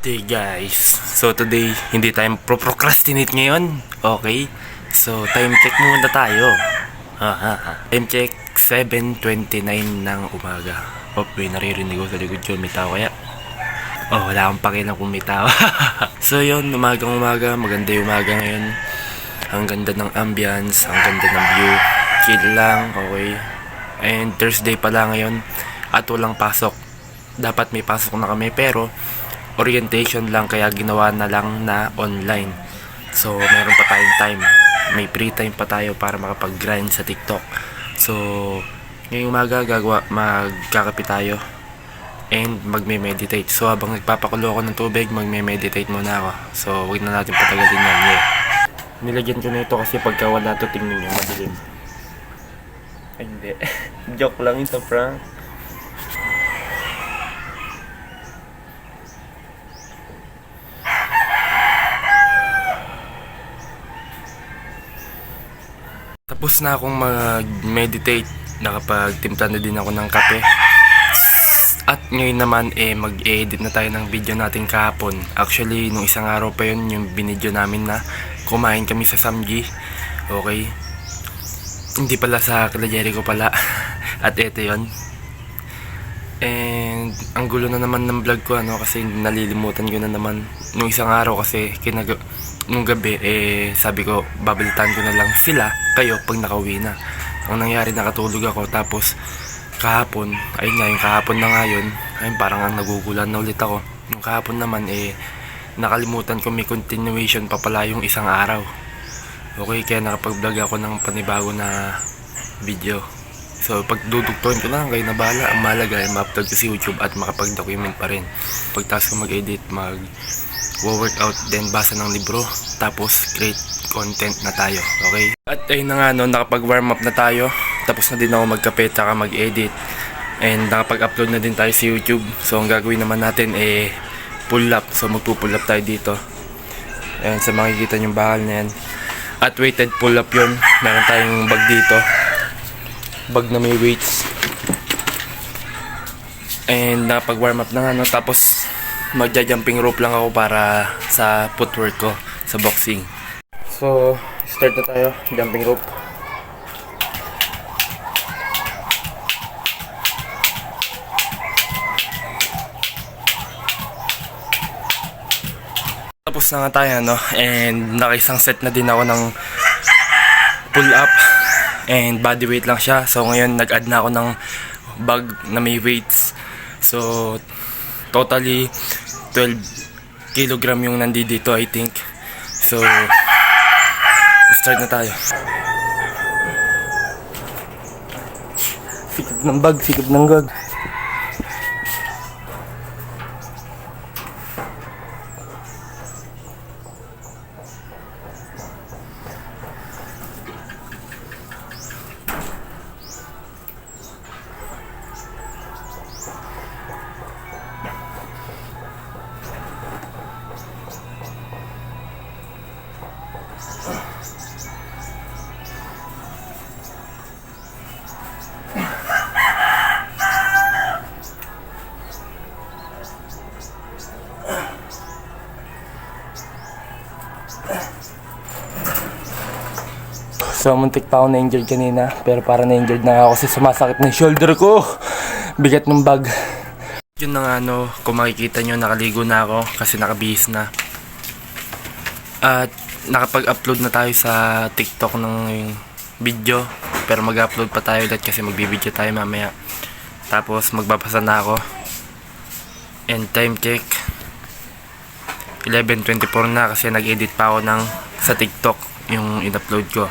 Hey guys, so today hindi tayo procrastinate ngayon. Okay, so time check muna tayo. Time check 7:29 ng umaga. May naririnig ko sa likod ko, may tao kaya? Wala akong pakialam kung may tao. So yun, umagang umaga, maganda yung umaga ngayon. Ang ganda ng ambience, ang ganda ng view. Chill lang, okay. And Thursday pala ngayon at walang pasok. Dapat may pasok na kami pero orientation lang, kaya ginawa na lang na online. So meron pa tayong time, may free time pa tayo para makapag-grind sa TikTok. So ngayong umaga magkakape tayo and magme-meditate. So habang nagpapakulo ako ng tubig, magme-meditate muna ako. So huwag na natin patagalin yan. Nilagyan ko na ito kasi pagka wala to, tingnan nyo, madilim. Ay hindi. Joke lang ito, prank. Tapos na akong mag-meditate, nakapagtimpla na din ako ng kape. At ngayon naman mag-edit na tayo ng video natin kahapon. Actually, nung isang araw pa yun, yung binidyo namin na kumain kami sa Samji. Okay? Hindi pala sa Kila Jericho pala. At eto yun. And ang gulo na naman ng vlog ko, kasi nalilimutan ko na naman. Nung isang araw kasi, nung gabi, sabi ko, babalitaan ko na lang sila, kayo, pag nakauwi na. Ang nangyari, nakatulog ako, tapos kahapon, ayun nga, yung kahapon na nga yun, ayun, parang ang nagugulan na ulit ako. Yung kahapon naman, nakalimutan ko may continuation pa pala yung isang araw. Okay, kaya nakapag-vlog ako ng panibago na video. So, pag dudugtuin ko lang, kayo na bahala. Ang mahalaga ay ma-upload ko sa YouTube at makapag-document pa rin. Pagtas ko mag-edit, workout, then basa ng libro, tapos create content na tayo. Okay? At ayun na nga, nakapag-warm up na tayo. Tapos na din ako magkape, taka mag-edit. And nakapag-upload na din tayo sa YouTube. So, ang gagawin naman natin pull up. So, magpo-pull up tayo dito. Ayan, sa makikita yung bakal na yan. At weighted pull up yun. Meron tayong bag dito. Bag na may weights. And nakapag-warm up na nga, tapos magja-jumping rope lang ako para sa footwork ko sa boxing. So, start na tayo. Jumping rope. Tapos na nga tayo, and nakaisang set na din ako ng pull up and body weight lang siya. So ngayon nag-add na ako ng bag na may weights. So totally 12 kilogram yung nandito, I think. So start na tayo. Sikip ng bag, sikip ng gag. So, muntik pa ako na-injured kanina. Pero para na-injured na ako kasi sumasakit ng shoulder ko. Bigat ng bag. Yun na nga, kung makikita nyo, nakaligo na ako kasi nakabihis na. At nakapag-upload na tayo sa TikTok ng video. Pero mag-upload pa tayo ulit kasi magbibideo tayo mamaya. Tapos magbabasa na ako. And time check 11:24 na kasi nag-edit pa ako sa TikTok yung in-upload ko.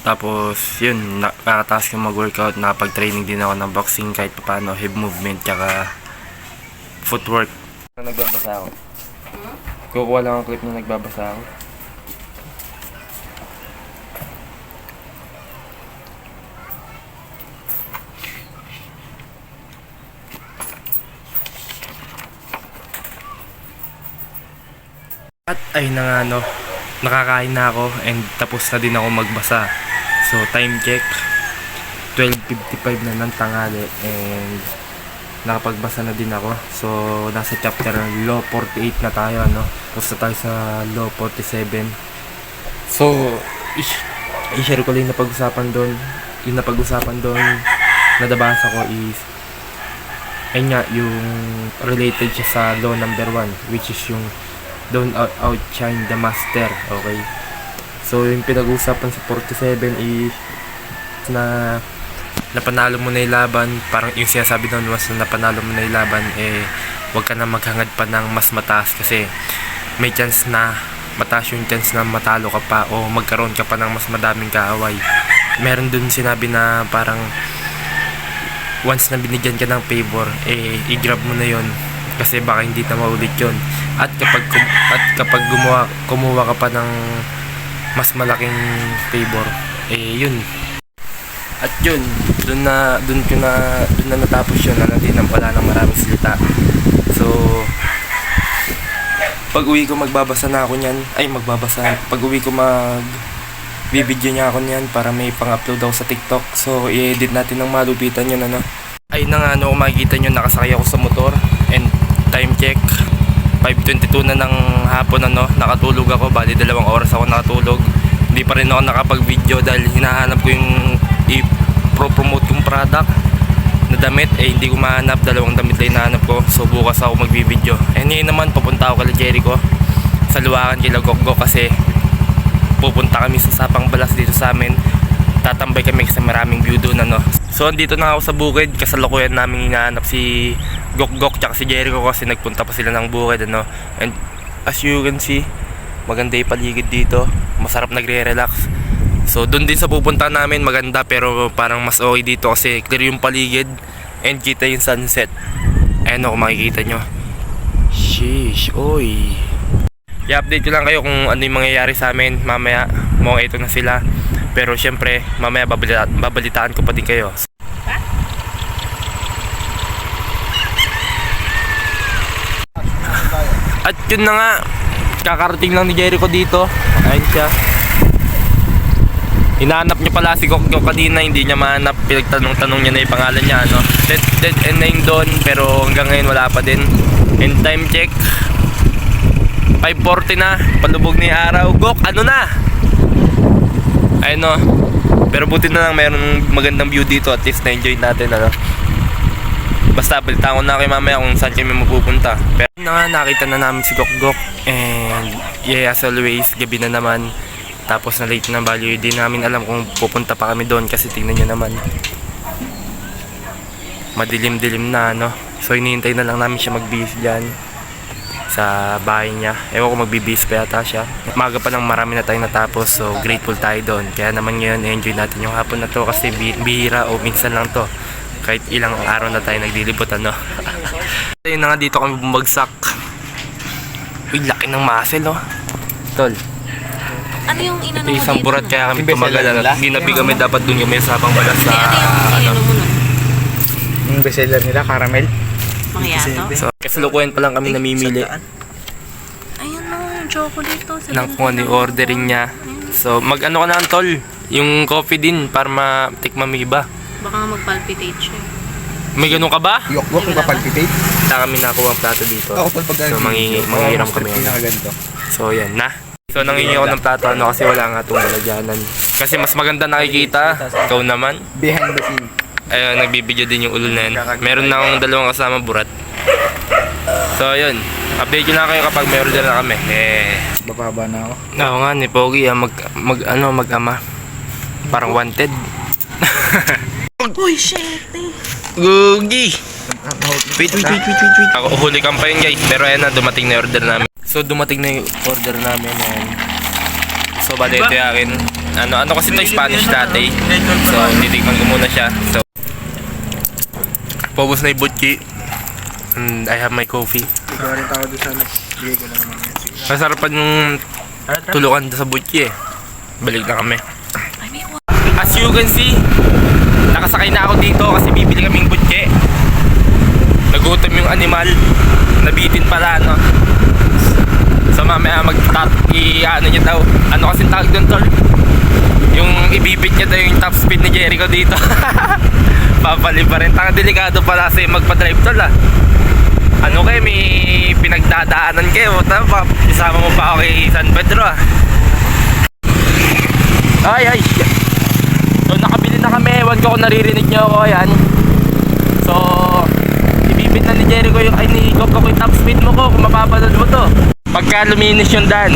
Tapos yun, nakataas ko mag-workout, nakapag-training din ako ng boxing kahit paano, hip movement tsaka footwork. Nagbabasa ako. Kukuha lang ang clip na nagbabasa ako. At ay na nga, nakakain na ako and tapos na din ako magbasa. So time check 12:55 na ng tanghali and nakapagbasa na din ako. So, nasa chapter Law 48 na tayo, ano. Tapos na tayo sa Law 47. So, i-share ko lang yung napag-usapan doon. Yung napag-usapan doon na nabasa ko is ayun nga, yung related siya sa law number 1, which is yung don't outshine the master. Okay, so yung pinag-usapan sa 47 is na napanalo mo na yung laban. Parang yung sinasabi doon was na napanalo mo na yung laban, wag ka na maghangad pa ng mas mataas kasi may chance na mataas yung chance na matalo ka pa o magkaroon ka pa ng mas madaming kaaway. Meron dun sinabi na parang once na binigyan ka ng favor, i-grab mo na yon kasi baka hindi na maulit yun. At kapag kumuha ka pa ng mas malaking favor, yun. At yun, dun na natapos yun, na hindi nang wala ng maraming salita. So, pag uwi ko magbabasa na ako niyan, pag uwi ko bibidyo niya ako niyan para may pang-upload ako sa TikTok. So, i-edit natin ng malupitan yun, ano. Ay na nga, kung makikita nyo, nakasakay ako sa motor. And time check, 5:22 na ng hapon, ano. Nakatulog ako, bali 2 oras ako nakatulog. Hindi pa rin ako nakapag-video dahil hinahanap ko yung i-promote yung product na damit. Hindi ko mahanap, 2 damit lang hinahanap ko. So, bukas ako magbibideo. Ngayon naman, papunta ako kay Jericho sa Luwakan kila Gokgo kasi pupunta kami sa Sapang Balas dito sa amin. Tatambay kami kasi maraming view doon, ano. So andito na ako sa bukid, kasalukuyan namin hinahanap si Gokgok tsaka si Jericho kasi nagpunta pa sila ng bukid, ano. And as you can see, maganda yung paligid dito, masarap nagre-relax. So doon din sa pupunta namin, maganda pero parang mas okay dito kasi clear yung paligid and kita yung sunset. Ayan o, kung makikita nyo. Sheesh, oy. I-update ko lang kayo kung ano yung mangyayari sa amin mamaya. Mukhang ito na sila. Pero syempre, mamaya babalitaan ko pa din kayo. At yun na nga, kakarating lang ni Jericho dito. Ayun siya. Hinahanap niya pala si Gokgo kanina, hindi niya mahanap. Pinagtanong-tanong niya na yung pangalan niya, ano. Dead end na yung doon, pero hanggang ngayon wala pa din. And time check, 5:40 na, palubog ni araw. Gok, ano na? Ayun, no. Pero buti na lang mayroong magandang view dito, at least na-enjoy natin, ano. Basta balitaan ko na kayo mamaya kung saan kami mapupunta. Pero nakita na namin si Gokgok. And yeah, as always, gabi na naman. Tapos na late na value, hindi namin alam kung pupunta pa kami doon kasi tingnan nyo naman, madilim-dilim na, ano. So hinihintay na lang namin siya magbihis dyan sa bahay niya. Ewan ko magbibihis pa yata siya. Maga pa lang, marami na tayong natapos. So grateful tayo doon. Kaya naman ngayon enjoy natin yung hapon na to kasi bihira o minsan lang to. Kahit ilang araw na tayo naglilibot, ano. Ayun na nga, dito kami bumagsak. Uy, laki ng muscle, oh. Tol, ano yung inano mo isang dito? burat kaya kami tumagal. Ginabi kami dapat dun yung may Sapang Balas sa Ano mo nun? Yung bestseller nila, caramel. Mangyato? So, kasalukuyan pa lang kami namimili Ayun o, chocolate to. ng kung ano yung ordering niya. So, mag-ano ka na, tol, yung coffee din para matikman mo iba. Baka nga mag-palpitate siya. May ganun ka ba? Yok-yok, yung papalpitate. Wala kami nakuha ang plato dito. Ako tol, pag So, manghihiram kami. ganito. So, yan na. So, nangingi ako ng plato, ano, kasi wala nga itong lalagyanan. Kasi mas maganda nakikita. Ikaw naman. Behind the scene. Ayun, nagbibideo din yung ulo na yan. Meron na akong 2 kasama burat. So, ayun. Update ko na kayo kapag may order na kami. Bababa na ako. Oo nga, ni Pogi, mag-ama. Parang wanted. Uy, shit eh. Gugi! Wait. Ako, huli kang pa yun, guys. Pero ayan na, dumating na yung order namin. So, dumating na yung order namin. So, bali ito yung akin. Ano kasi ito yung Spanish latte. So, titikman ko muna siya. So, paubos na yung butchi. And I have my coffee. Ikaw rin tao doon sa bigay ko na naman. Masarap pa yung tulukan sa butchi, eh. Balik na kami. As you can see, nakasakay na ako dito kasi bibili kaming butche. Nagutom yung animal. Nabitin pala, no? So mamaya ano niya daw. Ano kasing tawag doon, tol? Yung ibibit niya daw yung top speed ni Jericho dito. Papali pa rin. Tanga, delikado pala kasi magpa-drive tol ah. Ano kayo, may pinagdadaanan kayo. Isama mo pa ako kay San Pedro ah. Ay. So nakabili na kami. Ewan ko kung naririnig nyo ako. Ayan. So ibibit na ni Jericho yung ni Coco yung top speed mo ko. Kung mapapanood mo to. Pagka luminis yung daan,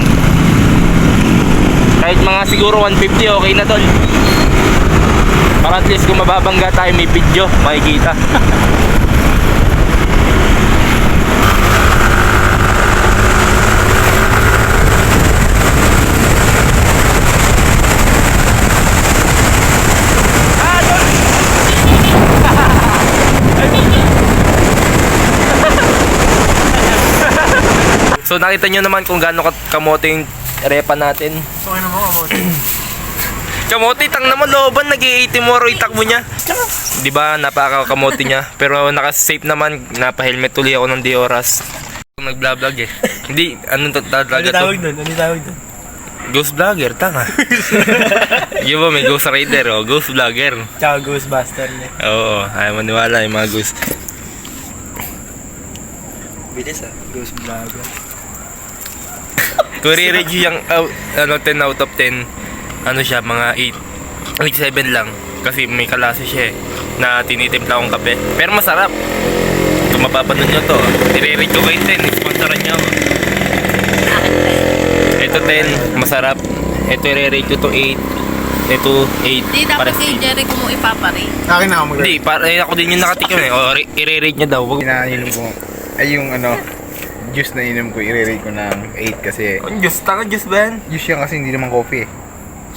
kahit mga siguro 150 okay na tol. Para at least kung mababangga tayo may video makikita. So nakita nyo naman kung gaano kamote yung repa natin. Okay naman ako. Kamote, tang naman looban, nag-i-80 mo ro itakbo niya. Di ba napaka-kamote niya. Pero naka-safe naman, napa-helmet tuloy ako ng di oras. Nag-vlog eh. Hindi, anong talaga to? Ano tawag doon? Ghost vlogger, tanga. Yung ba, may ghost rider, oh, ghost vlogger. Tsaka Ghostbuster niya. Oo, ayaw maniwala yung mga ghost. Bilis Ghost Vlogger. Kung i-review yung 10 out of 10, ano siya, mga 8. Like 7 lang. Kasi may kalasa siya eh, na tinitimpla akong kape. Pero masarap. Kung mapapanood nyo to, i-rate ko kayo 10. Sponsoran nyo ako. Ito 10, masarap. Ito i-rate ko to 8. Ito 8. Di dapat kay Jericho mo ipaparate. Akin na ako mag- Hindi, ako din yung nakatikim eh. O, i-rate nyo daw. Wag. Inainom ko. Ay yung juice na inom ko, i-rate ko ng 8 kasi Juice, tanga juice ba yan? juice yan kasi hindi naman coffee eh.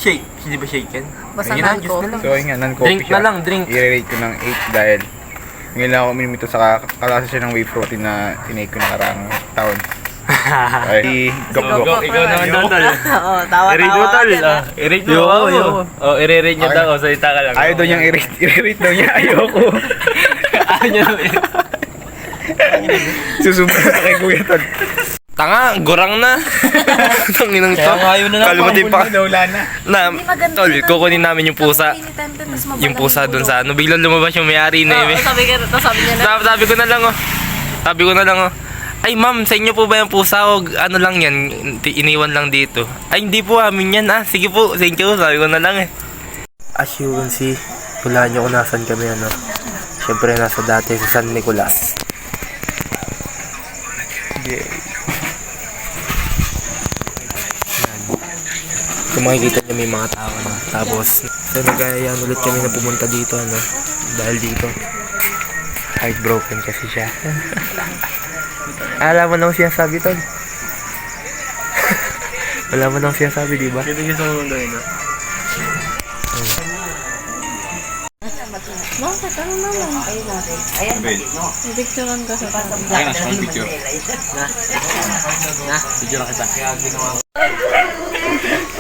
Shake, hindi ba shake yan? Basta Ayun na, non-coffee. juice na lang. So ayun nga, non-coffee Drink siya. na lang, drink. I-rate ko ng 8 dahil ngayon lang ako minum ito sa kalasa siya ng whey protein na tinake ko na karang taon. Ay, go. Ikaw naman daw tol. Oo, tawa-tawa I-rate mo tol. ka dyan. I-rate mo. Oh, i-rate nyo Okay. daw. Salita ka lang. Ayaw daw niyang i-rate. I-rate daw niya. Ayoko. Ayaw nyo daw. Susubok na kay Kuya Tol. Tanga, gurang na. Tanginang to. Kalimutin pa. Wala na. Na, tol, kukunin namin yung pusa. Yung pusa dun sa ano. Biglang lumabas yung may-ari na yun. Sabi niya na. Sabi ko na lang oh. Sabi ko na lang oh. Ay ma'am, sa inyo po ba yung pusa o ano lang yan? Iniwan lang dito. Ay hindi po amin yan ah. Sige po, thank you. Sabi ko na lang eh. As you can see, hulaan nyo kung nasan kami ano. Siyempre nasa dati sa San Nicolas. Yeah. Kung makikita nyo may mga tao ano. Tapos, so nagayaan ulit kami na pumunta dito ano. Dahil dito, heartbroken kasi siya. Alam mo na siya sabi tol. Wala mo nang sinasabi, di ba? Kita niyo sa mundo yun, no? Bakit? Ano naman? Ayun natin. Ayan, may picturean ka sa tabi. Ayun, nasa picture. Video lang kita.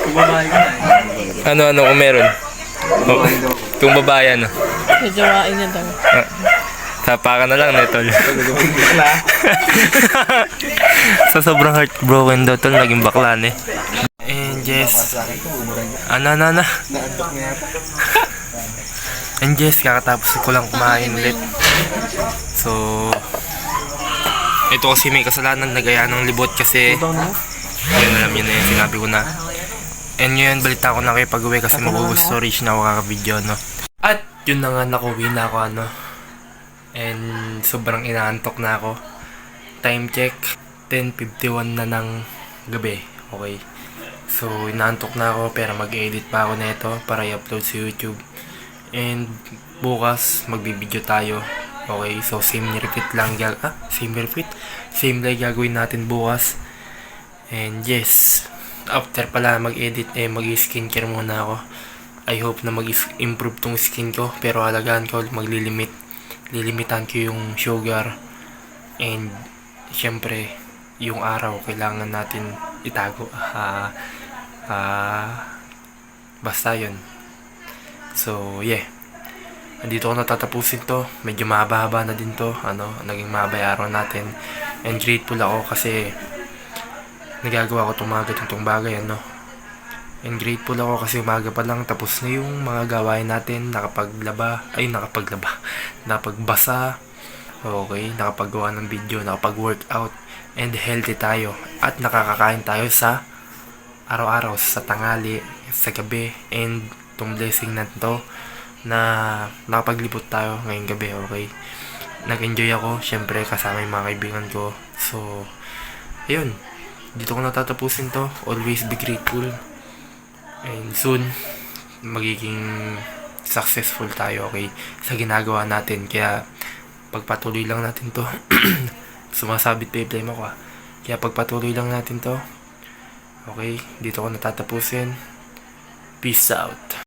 Kung babae ka na. Ano kung meron? Oh, kung babae ano? Medyo wain niya daw. Sapa ka na lang, tol. Sa sobrang heartbroken daw, tol, naging bakla eh. And yes, ano. And yes, kakatapos ko lang kumain ulit. So, ito kasi may kasalanan, nagaya ng libot kasi yun, alam yun na yun, sinabi ko na. And ngayon, balita ko na kayo pag-uwi kasi mag-uwi storage na ako kaka-video, no? At yun na nga, nakuwi na ako, ano. And sobrang inaantok na ako. Time check, 10:51 na ng gabi. Okay. So, inaantok na ako pero mag-edit pa ako nito para i-upload sa YouTube. And bukas, magbibideo tayo. Okay, so same repeat lang. Same like gagawin natin bukas. And yes, after pala mag-edit, mag-skincare muna ako. I hope na mag-improve tong skin ko. Pero halagaan ko, lilimitan ko yung sugar. And syempre, yung araw kailangan natin itago. Basta yun. So yeah, andito ko natatapusin to. Medyo mahaba-haba na din to. Naging mahaba yung araw natin. And grateful ako kasi nagagawa ko itong mga ganitong bagay, And grateful ako kasi umaga pa lang tapos na yung mga gawain natin. Nakapagbasa, okay, nakapagawa ng video, nakapag-workout, and healthy tayo. At nakakakain tayo sa araw-araw, sa tanghali, sa gabi, and itong blessing na to na nakapaglibot tayo ngayong gabi, okay. Nag-enjoy ako, syempre kasama yung mga kaibigan ko. So, ayun, dito ko natatapusin to. Always be grateful. And soon, magiging successful tayo, okay, sa ginagawa natin. Kaya, pagpatuloy lang natin to. Sumasabit pa yung flame ako, Kaya pagpatuloy lang natin to. Okay, dito ko natatapusin. Peace out.